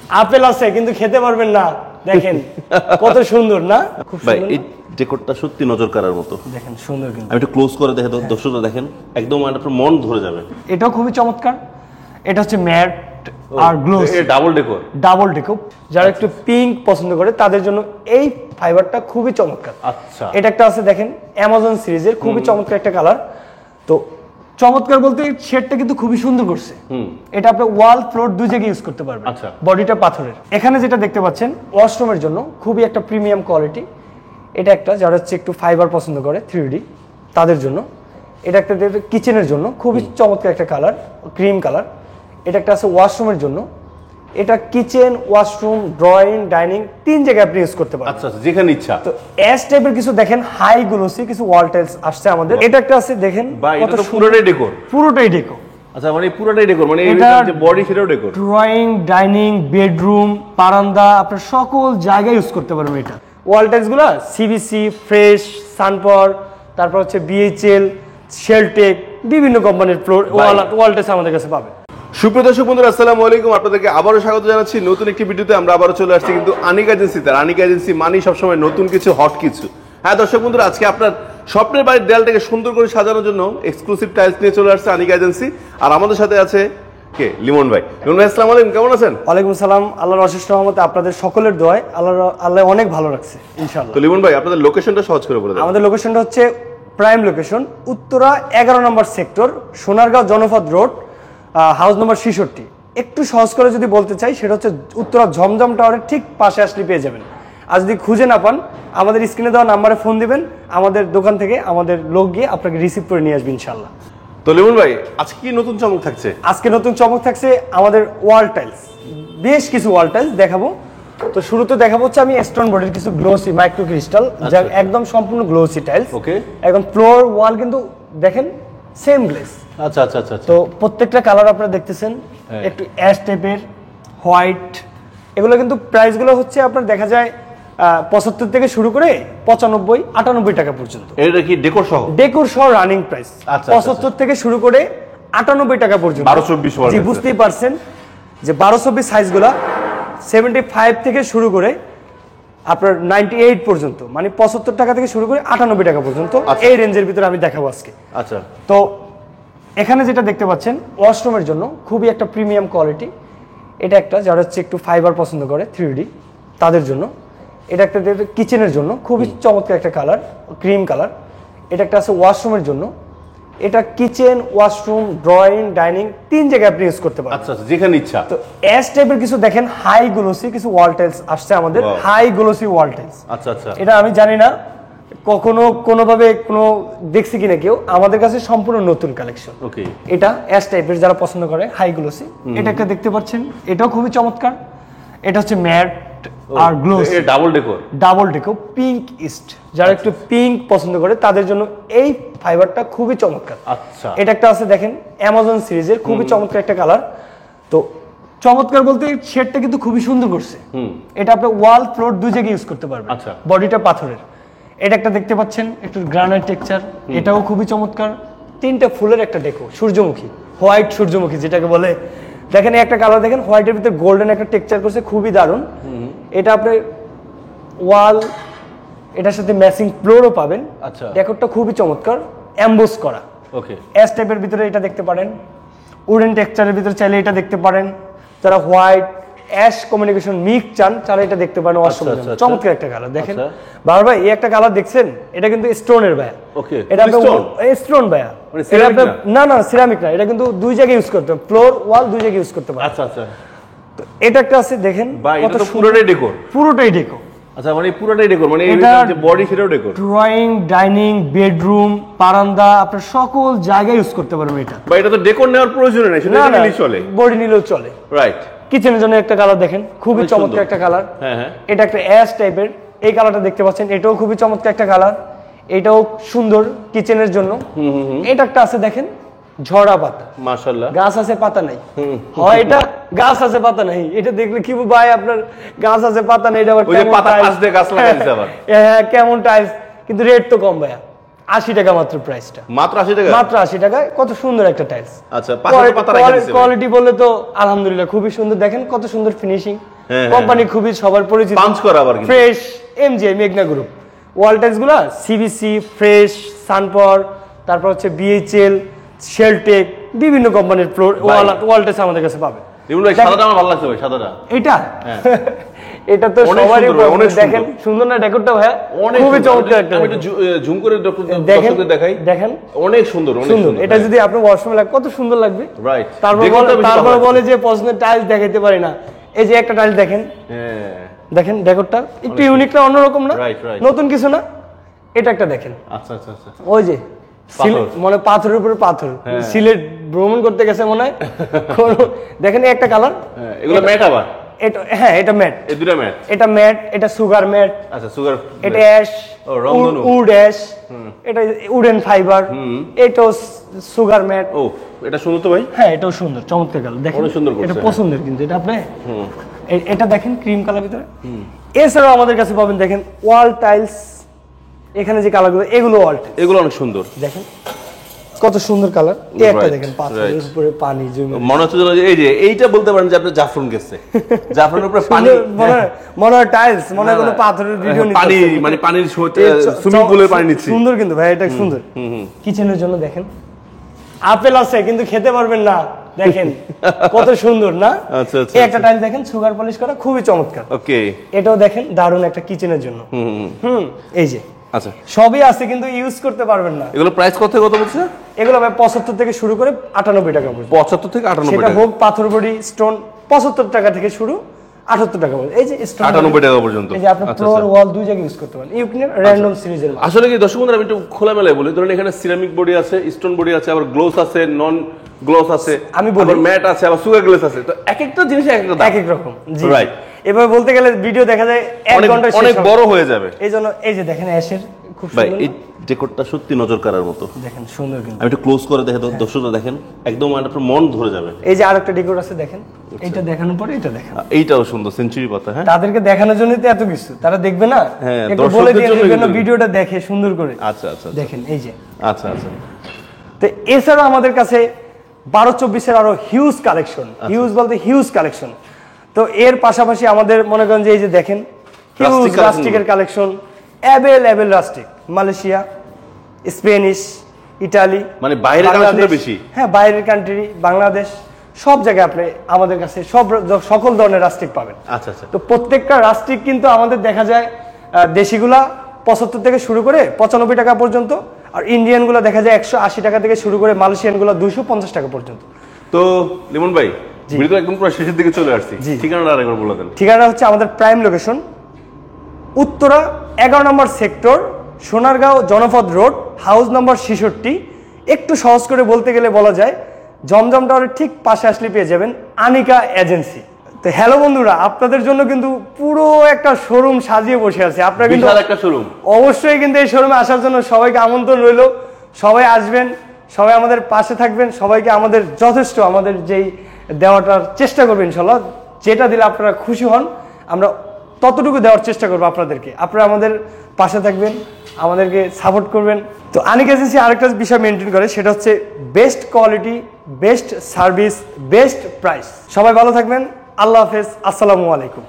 Apple আছে কিন্তু খেতে পারবেন না। দেখেন কত সুন্দর না? খুব ভাই সুন্দর। এই ডেকোরটা সত্যি নজর কাড়ার মতো। দেখেন সুন্দর কিন্তু। আমি একটু ক্লোজ করে দেখে দর্শকরা দেখেন, একদম আপনার মন ধরে যাবে। এটাও খুবই চমৎকার। এটা হচ্ছে ম্যাট আর gloss, double decor. Double decor. যারা একটু পিঙ্ক পছন্দ করে তাদের জন্য এই ফাইবারটা খুবই চমৎকার। আচ্ছা, এটা একটা আছে দেখেন অ্যামাজন সিরিজের, খুবই চমৎকার একটা কালার। তো চমৎকার বলতে শেডটা কিন্তু খুবই সুন্দর করছে। এটা আপনি ওয়াল ফ্লোর দুই জায়গায় ইউজ করতে পারবেন। আচ্ছা। বডিটা পাথরের। এখানে যেটা দেখতে পাচ্ছেন ওয়াশরুমের জন্য খুবই একটা প্রিমিয়াম কোয়ালিটি। এটা একটা যারা হচ্ছে একটু ফাইবার পছন্দ করে 3D তাদের জন্য। এটা একটা কিচেনের জন্য খুবই চমৎকার একটা কালার, ক্রিম কালার। এটা একটা আছে ওয়াশরুমের জন্য। এটা কিচেন, ওয়াশরুম, ড্রয়িং, ডাইনিং তিন জায়গায় আপনি ইউজ করতে পারেন। আচ্ছা আচ্ছা, যেখানে ইচ্ছা। তো এস টাইপের কিছু দেখেন হাই গ্লোসি কিছু ওয়াল টাইলস আসছে আমাদের। এটা একটা আছে দেখেন কত পুরোটাই ডেকোর। পুরোটাই ডেকোর। আচ্ছা, মানে পুরোটাই ডেকোর, মানে এটা যে বডি সেটাও ডেকোর। ড্রয়িং, ডাইনিং, বেডরুম, বারান্দা আপনার সকল জায়গায় ইউজ করতে পারবেন। এটা ওয়াল টাইলস গুলা সিবিসি, ফ্রেশ, সানপর, তারপর হচ্ছে বিএইচএল, শেলটেক, বিভিন্ন কোম্পানির ফ্লোর ওয়াল টাইলস আমাদের কাছে পাবেন। সুপ্রিয় দর্শক বন্ধুরা, আসসালামু আলাইকুম। আপনাদেরকে আবারও স্বাগত জানাচ্ছি নতুন একটি ভিডিওতে। আমরা আবারও চলে আসছি কিন্তু আনিক এজেন্সিতে। আনিক এজেন্সি মানেই সবসময় নতুন কিছু, হট কিছু। হ্যাঁ দর্শক বন্ধুরা, আজকে আপনার স্বপ্নের বাড়ির দেয়ালটাকে সুন্দর করে সাজানোর জন্য এক্সক্লুসিভ টাইলস নিয়ে চলে আসছে আনিক এজেন্সি। আর আমাদের সাথে আছে কে? লিমন ভাই। লিমন ভাই আসসালামু আলাইকুম, কেমন আছেন? ওয়ালাইকুম আসসালাম। আল্লাহর অশেষ রহমতে আপনাদের সকলের দোয়ায় আল্লাহ অনেক ভালো রাখছে ইনশাআল্লাহ। তো লিমন ভাই, আপনাদের লোকেশনটা সহজ করে বলে দেন। আমাদের লোকেশনটা হচ্ছে প্রাইম লোকেশন, উত্তরা 11 নম্বর সেক্টর, সোনারগাঁও জনপদ রোড, হাউস নম্বর 66। একটু সহজ করে যদি বলতে চাই সেটা হচ্ছে উত্তরা ঝমঝম টাওয়ারের ঠিক পাশে আসলে পেয়ে যাবেন। আর যদি খুঁজে না পান আমাদের স্ক্রিনে দেওয়া নাম্বারে ফোন দিবেন, আমাদের দোকান থেকে আমাদের লোক গিয়ে আপনাকে রিসিভ করে নিয়ে আসবে ইনশাআল্লাহ। তো লিমন ভাই, আজকে কি নতুন চমক থাকছে? আজকে নতুন চমক থাকছে আমাদের ওয়াল টাইলস, বেশ কিছু ওয়াল টাইলস দেখাবো। তো শুরুতে দেখাবো হচ্ছে আমি স্টোন বডির কিছু গ্লোসি মাইক্রো ক্রিস্টাল, যা একদম সম্পূর্ণ গ্লোসি টাইলস। ওকে। এখন ফ্লোর ওয়াল কিন্তু দেখেন সেম গ্লেজ। আচ্ছা আচ্ছা আচ্ছা। তো প্রত্যেকটা কালার আপনারা দেখতেছেন একটু অ্যাশ টাইপের, হোয়াইট। এগুলো কিন্তু প্রাইসগুলো হচ্ছে আপনার দেখা যায় 75 থেকে শুরু করে 95, 98 টাকা পর্যন্ত। এটা কি ডেকোর সহ? ডেকোর সহ রানিং প্রাইস। আচ্ছা, 75 থেকে শুরু করে 98 টাকা পর্যন্ত। 12-24 জি, বুঝতেই পারছেন যে 12-24 সাইজগুলা 75 থেকে শুরু করে আপনার 98 পর্যন্ত, মানে 75 টাকা থেকে শুরু করে 98 টাকা পর্যন্ত। এই রেঞ্জের ভিতরে আমি দেখাবো আজকে। আচ্ছা। তো এখানে যেটা দেখতে পাচ্ছেন ওয়াশরুমের জন্য খুবই একটা প্রিমিয়াম কোয়ালিটি। এটা একটা যারা হচ্ছে একটু ফাইবার পছন্দ করে 3D তাদের জন্য। এটা একটা কিচেনের জন্য খুবই চমৎকার একটা কালার, ক্রিম কালার। এটা একটা আছে ওয়াশরুমের জন্য। এটা কিচেন, ওয়াশরুম, ড্রয়িং, ডাইনিং তিন জায়গায় আপনি ইউজ করতে পারেন। আচ্ছা আচ্ছা, যেখানে ইচ্ছা। তো এস টাইপের কিছু দেখেন হাই গ্লোসি কিছু ওয়াল টাইলস আসছে আমাদের, হাই গ্লোসি ওয়াল টাইলস। আচ্ছা আচ্ছা। এটা আমি জানি না কখনো কোনোভাবে কোনো দেখছি কিনা কেউ, আমাদের কাছে সম্পূর্ণ নতুন কালেকশন। ওকে। এটা এস টাইপের যারা পছন্দ করে হাই গ্লোসি, এটা একটা দেখতে পাচ্ছেন, এটাও খুবই চমৎকার। এটা হচ্ছে ম্যাট আর গ্লোস, ডাবল ডেকোর। ডাবল ডেকো পিঙ্ক ইস্ট। যারা একটু পিঙ্ক পছন্দ করে তাদের জন্য এই ফাইবারটা খুবই চমৎকার। আচ্ছা। এটা একটা আছে দেখেন অ্যামাজন সিরিজের, খুবই চমৎকার একটা কালার। তো চমৎকার বলতে শেডটা কিন্তু খুবই সুন্দর করছে। এটা আপনি ওয়াল ফ্লোর দুই জায়গায় ইউজ করতে পারবেন। আচ্ছা। বডিটা পাথরের। এটা একটা দেখতে পাচ্ছেন একটু গ্রানাইট টেক্সচার, এটাও খুবই চমৎকার। তিনটা ফুলের একটা ডেকো, সূর্যমুখী, হোয়াইট সূর্যমুখী যেটাকে বলে। দেখেন এই একটা কালার দেখেন হোয়াইটের ভিতরে গোল্ডেন একটা টেক্সচার করছে, খুবই দারুণ। এটা আপনি ওয়াল, এটার সাথে ম্যাচিং ফ্লোরও পাবেন। আচ্ছা। ডেকোরটা খুবই চমৎকার, এমবোস করা। ওকে। এস টাইপের ভিতরে এটা দেখতে পারেন, উডেন টেক্সচারের ভিতরে চাইলে এটা দেখতে পারেন। যারা হোয়াইট অ্যাশ কমিউনিকেশন মিক্স চান তারা এটা দেখতে পারেন। চমৎকার একটা কালার দেখেন। বাবার ভাই এই একটা কালার দেখছেন, এটা কিন্তু স্টোনের ভায়া। ওকে। এটা স্টোন ভায়া, না না সিরামিক না, এটা কিন্তু দুই জায়গায় ইউজ করতে পারেন, ফ্লোর ওয়াল দুই জায়গায় ইউজ করতে পারেন। আচ্ছা আচ্ছা। তো এটা একটা আছে দেখেন, এটা তো পুরোটাই ডেকোর। পুরোটাই ডেকো। আচ্ছা, মানে পুরোটাই ডেকোর, মানে এটা যে বডি সেটাও ডেকোর। ড্রয়িং, ডাইনিং, বেডরুম, বারান্দা আপনার সকল জায়গায় ইউজ করতে পারবেন এটা। বা এটা তো ডেকোর নেওয়ার প্রয়োজন নেই, সেটা নিলেই চলে। বডি নিলেও চলে। রাইট। কিচেনের জন্য একটা কালার দেখেন, খুবই চমৎকার একটা কালার। হ্যাঁ হ্যাঁ। এটা একটা অ্যাশ টাইপের, এই কালারটা দেখতে পাচ্ছেন, এটাও খুবই চমৎকার একটা কালার। এটাও সুন্দর কিচেনের জন্য। এটা একটা আছে দেখেন ঝরা পাতা, মাশাআল্লাহ। গাছ আছে পাতা নাই। হয় এটা গাছ আছে পাতা নাই, এটা দেখলে কি ভাই আপনার গাছ আছে পাতা নাই, এটা আবার কেমন পাতা আসবে গাছ লাগাইছে আবার। হ্যাঁ কেমন টাইলস, কিন্তু রেট তো কম ভাইয়া, 80 টাকা মাত্র প্রাইসটা। মাত্র 80 টাকা? মাত্র 80 টাকায় কত সুন্দর একটা টাইলস। আচ্ছা, পাতা রাখা দিয়েছে। কোয়ালিটি বললে তো আলহামদুলিল্লাহ খুবই সুন্দর। দেখেন কত সুন্দর ফিনিশিং, হ্যাঁ, কোম্পানি খুবই সবার পরিচিত, পাঞ্চ করা আবার কিন্তু। ফ্রেশ এমজিআই মেঘনা গ্রুপ ওয়াল টাইলস গুলা সিবিসি, ফ্রেশ, সানপর, তারপর হচ্ছে বিএইচএল, শেলটেক, বিভিন্ন কোম্পানির ফ্লোর ওয়াল টাইলস আমাদের কাছে পাবেন। লিমন ভাই সাদাটা আমার ভালো লাগছে ভাই, সাদাটা এটা হ্যাঁ। এটা তো অনেক সবারই সুন্দর, অনেক পছন্দ। দেখেন সুন্দর না ডেকোরটা ভাই, অনেক খুবই সুন্দর। চমৎকার একটা আমি একটু জুম করে দেখেন দর্শকদের দেখাই, দেখেন অনেক সুন্দর, অনেক সুন্দর। সুন্দর। এটা যদি আপনি ওয়াশরুমে লাগে কত সুন্দর লাগবে, রাইট। তারপর বলে যে পছন্দের টাইলস দেখাইতে পারি না। এই যে একটা টাইলস দেখেন, হ্যাঁ দেখেন ডেকোরটা একটু ইউনিক না, অন্যরকম না, Right, right. নতুন কিছু না। এটা একটা দেখেন, আচ্ছা আচ্ছা আচ্ছা। ওই যে পাথর। মানে পাথরের উপরে পাথর, সিলেট ভ্রমণ করতে গেছে মনে হয় দেখেন এই একটা কালার, হ্যাঁ, এগুলো ম্যাট আবার, এটা হ্যাঁ এটা ম্যাট, এই দুটো ম্যাট। এটা ম্যাট, এটা সুগার ম্যাট, আচ্ছা সুগার, এটা অ্যাশ, ও, রংধনু। উড অ্যাশ, এটা উডেন ফাইবার, এটাও সুগার ম্যাট। ও এটা সুন্দর তো ভাই। হ্যাঁ এটাও সুন্দর, চমৎকার কালার দেখেন, অনেক সুন্দর করছে, এটা হ্যাঁ। পছন্দের কিন্তু এটা আপনি এটা দেখেন ক্রিম কালার ভিতরে। এছাড়াও আমাদের কাছে পাবেন দেখেন ওয়াল টাইলস, এখানে যে কালারগুলো এগুলো ওয়াল টাইলস, এগুলো অনেক সুন্দর, দেখেন কত সুন্দর কালার। এই একটা Right, দেখেন পাথরের right. উপরে পানি জমে, মনে হচ্ছে যেন এই যে এইটা বলতে পারেন যে আপনি জাফরান গেছে, জাফরানের উপরে পানি, মনে হয় টাইলস, মনে হয় কোনো পাথরের ভিডিও পানি মানে পানির সুইমিং পুলের পানি নিচ্ছি। সুন্দর কিন্তু ভাই, এটা সুন্দর। কিচেনের জন্য দেখেন আপেল আছে কিন্তু খেতে পারবেন না, দেখেন কত সুন্দর না। আচ্ছা, আচ্ছা, এই একটা টাইল দেখেন সুগার পলিশ করা, খুবই চমৎকার। ওকে। এটাও দেখেন দারুণ একটা কিচেনের জন্য। এই যে আচ্ছা, সবই আছে কিন্তু ইউজ করতে পারবেন না। এগুলো প্রাইস কত থেকে কত বলছে? এগুলো ভাই 75 থেকে শুরু করে 98 টাকা পর্যন্ত। 75 থেকে 98 সেটা টাকা, হোক পাথর বডি স্টোন 75 টাকা থেকে শুরু 78 টাকা পর্যন্ত। এই যে স্টোন 98 টাকা পর্যন্ত। এই যে আপনি আচ্ছা, ফ্লোর আচ্ছা। ওয়াল দুই জায়গায় ইউজ করতে পারেন, ইউকনের র্যান্ডম সিরিজের মাল। আসলে কি দর্শক বন্ধুরা, আমি একটু খোলামেলায় বলি, ধরুন এখানে সিরামিক বডি আছে, স্টোন বডি আছে, আবার গ্লোস আছে, নন গ্লোস আছে, আমি বলি ম্যাট আছে, আবার সুগার গ্লেস আছে। তো এক একটা জিনিস এক একটা দাম, এক এক রকম। জি Right. এভাবে বলতে গেলে ভিডিও দেখা যায় 1 অনেক ঘন্টা অনেক বড় হয়ে যাবে এই জন্য এই যে দেখেন অ্যাশের খুব ভাই। সুন্দর এই ডেকোরটা সত্যি নজর কাড়ার মতো, দেখেন সুন্দর কিন্তু। আমি একটু ক্লোজ করে দেখে দর্শকরা দেখেন, একদম আপনার মন ধরে যাবে। এই যে আরেকটা ডেকোর আছে দেখেন, এইটা দেখানোর পরে এটা দেখেন। এইটাও সুন্দর, সেঞ্চুরি পাতা। হ্যাঁ তাদেরকে দেখানোর জন্য তো এত কিছু, তারা দেখবে না, হ্যাঁ, একটু বলে দর্শকদের দিয়ে জন্য দেখবেন না, কিন্তু। ভিডিওটা দেখে সুন্দর করে। আচ্ছা আচ্ছা দেখেন এই যে। আচ্ছা আচ্ছা। তো এছাড়াও আমাদের কাছে 12-24 আমাদের হিউজ কালেকশন, হিউজ বলতে হিউজ কালেকশন। তো এর পাশাপাশি আমাদের মনে করেন যে এই যে দেখেন হিউজ Rustic collection রাস্টিকের collection, available rustic, Malaysia, Spanish, Italy, মানে বাইরের বাংলাদেশ। কালেকশনটা বেশি। হ্যাঁ বাইরের কান্ট্রি, বাংলাদেশ, সব জায়গায় আপনি আমাদের কাছে সকল ধরনের রাস্টিক পাবেন। আচ্ছা আচ্ছা। তো প্রত্যেকটা রাস্টিক কিন্তু আমাদের দেখা যায় দেশিগুলা 75 থেকে শুরু করে 95 টাকা পর্যন্ত, আর ইন্ডিয়ান গুলো দেখা যায় 180 টাকা থেকে শুরু করে মালয়েশিয়ান গুলো 250 টাকা পর্যন্ত। তো লিমন ভাই, ভিডিও একদম পুরো শেষের দিকে চলে আসছি, জি। ঠিকানাটা আরেকবার বলে দেন। ঠিকানা হচ্ছে আমাদের প্রাইম লোকেশন উত্তরা 11 নম্বর সেক্টর, সোনারগাঁও জনপদ রোড, হাউস নম্বর 66। একটু সহজ করে বলতে গেলে বলা যায় জমজম টাওয়ারের ঠিক পাশে আসলে পেয়ে যাবেন আনিকা এজেন্সি। তো হ্যালো বন্ধুরা, আপনাদের জন্য কিন্তু পুরো একটা শোরুম সাজিয়ে বসে আছে। আপনারা কিন্তু বিশাল একটা শোরুম, অবশ্যই কিন্তু এই শোরুমে আসার জন্য সবাইকে আমন্ত্রণ রইল। সবাই আসবেন, সবাই আমাদের পাশে থাকবেন, সবাইকে আমাদের যথেষ্ট আমাদের যেই দেওয়াটার চেষ্টা করবেন ইনশাল্লাহ। যেটা দিলে আপনারা খুশি হন, আমরা ততটুকু দেওয়ার চেষ্টা করবো আপনাদেরকে। আপনারা আমাদের পাশে থাকবেন, আমাদেরকে সাপোর্ট করবেন। তো আনিক এজেন্সি আরেকটা বিষয় মেনটেন করে, সেটা হচ্ছে best quality, best service, best price. সবাই ভালো থাকবেন, আল্লাহ হাফেজ, আসসালামু আলাইকুম।